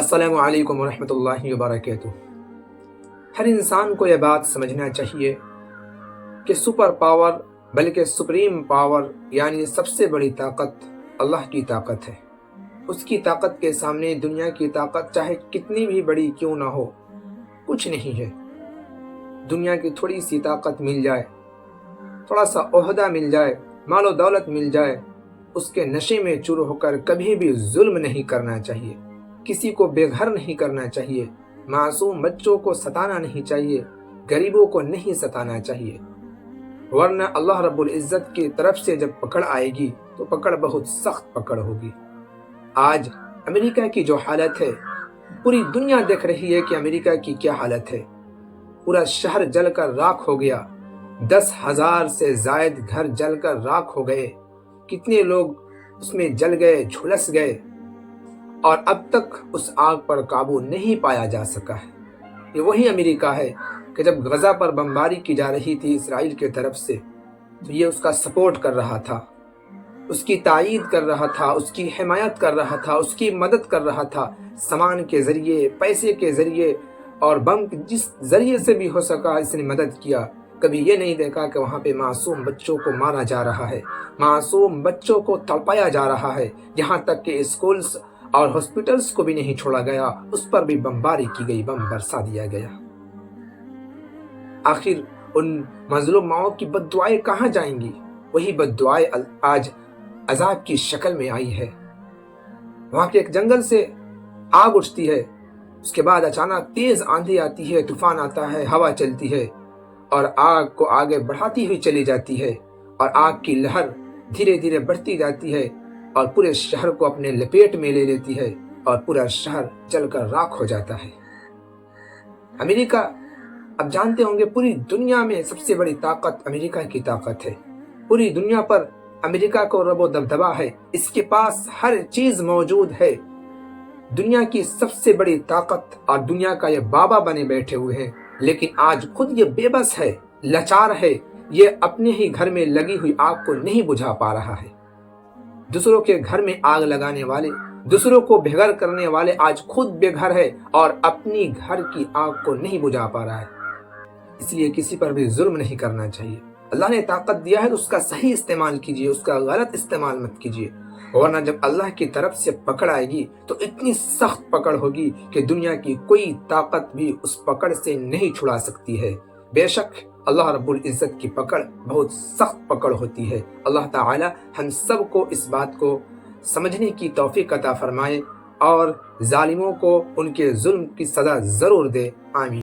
السلام علیکم ورحمۃ اللہ وبرکاتہ۔ ہر انسان کو یہ بات سمجھنا چاہیے کہ سپر پاور بلکہ سپریم پاور یعنی سب سے بڑی طاقت اللہ کی طاقت ہے۔ اس کی طاقت کے سامنے دنیا کی طاقت چاہے کتنی بھی بڑی کیوں نہ ہو کچھ نہیں ہے۔ دنیا کی تھوڑی سی طاقت مل جائے، تھوڑا سا عہدہ مل جائے، مال و دولت مل جائے، اس کے نشے میں چور ہو کر کبھی بھی ظلم نہیں کرنا چاہیے، کسی کو بے گھر نہیں کرنا چاہیے، معصوم بچوں کو ستانا نہیں چاہیے، غریبوں کو نہیں ستانا چاہیے، ورنہ اللہ رب العزت کی طرف سے جب پکڑ آئے گی تو پکڑ بہت سخت پکڑ ہوگی۔ آج امریکہ کی جو حالت ہے، پوری دنیا دیکھ رہی ہے کہ امریکہ کی کیا حالت ہے۔ پورا شہر جل کر راکھ ہو گیا، 10,000 سے زائد گھر جل کر راکھ ہو گئے، کتنے لوگ اس میں جل گئے، جھلس گئے، اور اب تک اس آگ پر قابو نہیں پایا جا سکا ہے۔ یہ وہی امریکہ ہے کہ جب غزہ پر بمباری کی جا رہی تھی اسرائیل کی طرف سے تو یہ اس کا سپورٹ کر رہا تھا، اس کی تائید کر رہا تھا، اس کی حمایت کر رہا تھا، اس کی مدد کر رہا تھا، سامان کے ذریعے، پیسے کے ذریعے اور بم جس ذریعے سے بھی ہو سکا اس نے مدد کیا۔ کبھی یہ نہیں دیکھا کہ وہاں پہ معصوم بچوں کو مارا جا رہا ہے، معصوم بچوں کو تڑپایا جا رہا ہے، یہاں تک کہ اسکولز اور ہاسپٹلز کو بھی نہیں چھوڑا گیا، اس پر بھی بمباری کی گئی، بم برسا دیا گیا۔ آخر ان مظلوم ماؤں کی بد دعائیں کہاں جائیں گی؟ وہی بد دعائیں آج عذاب کی شکل میں آئی ہے۔ وہاں کے ایک جنگل سے آگ اٹھتی ہے، اس کے بعد اچانک تیز آندھی آتی ہے، طوفان آتا ہے، ہوا چلتی ہے اور آگ کو آگے بڑھاتی ہوئی چلی جاتی ہے، اور آگ کی لہر دھیرے دھیرے بڑھتی جاتی ہے اور پورے شہر کو اپنے لپیٹ میں لے لیتی ہے اور پورا شہر جل کر راکھ ہو جاتا ہے۔ امریکہ، اب جانتے ہوں گے پوری دنیا میں سب سے بڑی طاقت امریکہ کی طاقت ہے۔ پوری دنیا پر امریکہ کو رب و دبدبا ہے، اس کے پاس ہر چیز موجود ہے۔ دنیا کی سب سے بڑی طاقت اور دنیا کا یہ بابا بنے بیٹھے ہوئے ہیں، لیکن آج خود یہ بے بس ہے، لاچار ہے، یہ اپنے ہی گھر میں لگی ہوئی آگ کو نہیں بجھا پا رہا ہے۔ دوسروں کے گھر میں آگ لگانے والے، دوسروں کو بے گھر کرنے والے آج خود بے گھر ہے اور اپنی گھر کی آگ کو نہیں بجھا پا رہا ہے۔ اس لیے کسی پر بھی ظلم نہیں کرنا چاہیے۔ اللہ نے طاقت دیا ہے تو اس کا صحیح استعمال کیجیے، اس کا غلط استعمال مت کیجیے، ورنہ جب اللہ کی طرف سے پکڑ آئے گی تو اتنی سخت پکڑ ہوگی کہ دنیا کی کوئی طاقت بھی اس پکڑ سے نہیں چھڑا سکتی ہے۔ بے شک اللہ رب العزت کی پکڑ بہت سخت پکڑ ہوتی ہے۔ اللہ تعالی ہم سب کو اس بات کو سمجھنے کی توفیق عطا فرمائے اور ظالموں کو ان کے ظلم کی سزا ضرور دے۔ آمین۔